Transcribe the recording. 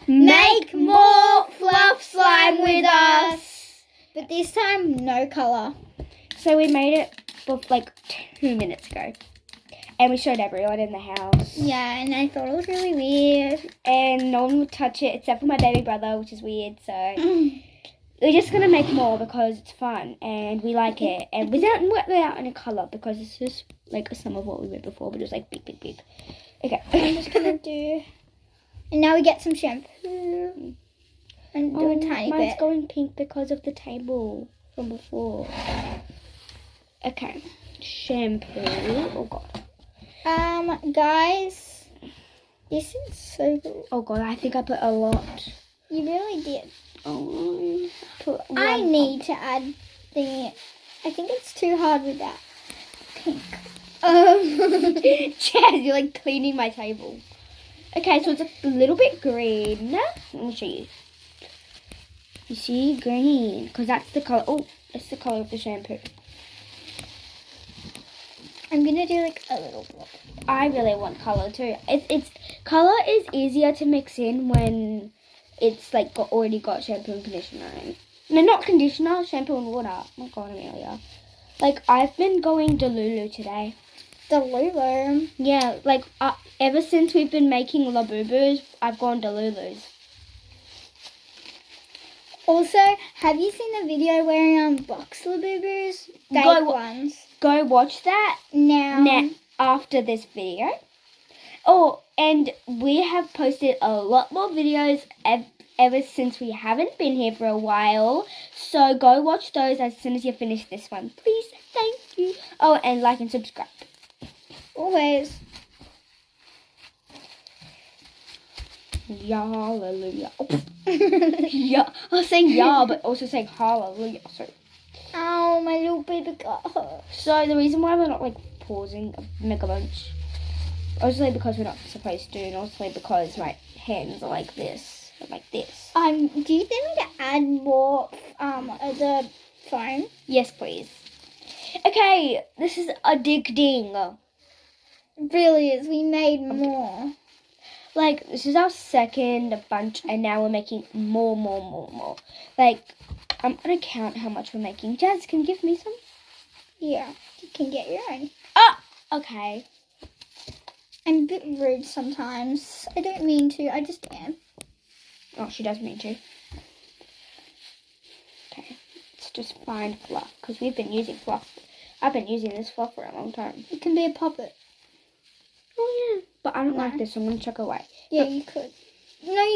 Make more fluff slime with us. But this time, no colour. So we made it for like 2 minutes ago. And we showed everyone in the house. Yeah, and I thought it was really weird. And no one would touch it except for my baby brother, which is weird. So we're just going to make more because it's fun and we like it. And without any colour because it's just like some of what we made before, but it was like beep, beep, beep. Okay. I'm just going to do... And now we get some shampoo. And do a tiny bit. Mine's going pink because of the table from before. Okay. Shampoo. Oh, God. Guys, this is so good. Oh God, I think I put a lot. You really did. Oh, I need to add the. I think it's too hard with that pink. Chaz, you're like cleaning my table. Okay, so it's a little bit green. Let me show you. You see, green, because that's the color. Oh, that's the color of the shampoo. I'm gonna do like a little block. I really want color too. It's color is easier to mix in when it's like already got shampoo and conditioner in. No, not conditioner, shampoo and water. Oh my God, Amelia. Like I've been going Delulu today. Delulu. Yeah, like ever since we've been making Labubus, I've gone Delulus. Also, have you seen the video where I unbox Labubus? Fake ones. Go watch that now after this video. Oh, and we have posted a lot more videos ever since we haven't been here for a while. So go watch those as soon as you finish this one. Please, thank you. Oh, and like and subscribe. Always. Hallelujah. Oh. Yeah, I was saying yeah, but also saying hallelujah. Sorry. Oh, my little baby got hurt. So the reason why we're not like pausing a mega bunch, obviously because we're not supposed to, and also because my hands are like this, and like this. Do you think we need to add more the foam? Yes, please. Okay, this is addicting. It really is. We made more. Like this is our second bunch, and now we're making more. Like. I'm going to count how much we're making. Jazz, can you give me some? Yeah, you can get your own. Oh, okay. I'm a bit rude sometimes. I don't mean to. I just am. Oh, she does mean to. Okay. Let's just find fluff, because we've been using fluff. I've been using this fluff for a long time. It can be a puppet. Oh, yeah. But I don't like this, so I'm going to chuck it away. Yeah, you could. No, you